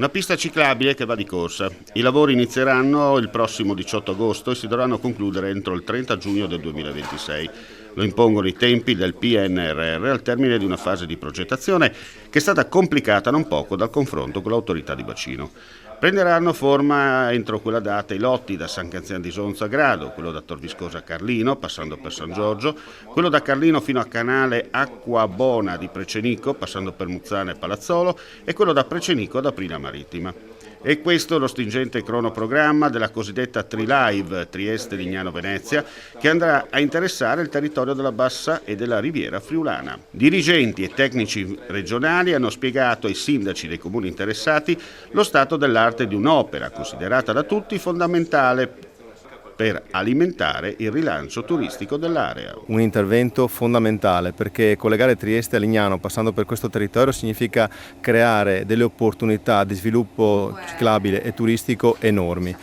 Una pista ciclabile che va di corsa. I lavori inizieranno il prossimo 18 agosto e si dovranno concludere entro il 30 giugno del 2026. Lo impongono i tempi del PNRR al termine di una fase di progettazione che è stata complicata non poco dal confronto con l'autorità di bacino. Prenderanno forma entro quella data i lotti da San Canzian di Sonzo a Grado, quello da Tor Viscosa a Carlino, passando per San Giorgio, quello da Carlino fino a Canale Acqua Bona di Precenico, passando per Muzzana e Palazzolo, e quello da Precenico ad Aprila Marittima. E questo è lo stingente cronoprogramma della cosiddetta Trilive Trieste-Lignano-Venezia, che andrà a interessare il territorio della Bassa e della Riviera Friulana. Dirigenti e tecnici regionali hanno spiegato ai sindaci dei comuni interessati lo stato dell'arte di un'opera considerata da tutti fondamentale per alimentare il rilancio turistico dell'area. Un intervento fondamentale perché collegare Trieste a Lignano passando per questo territorio significa creare delle opportunità di sviluppo ciclabile e turistico enormi.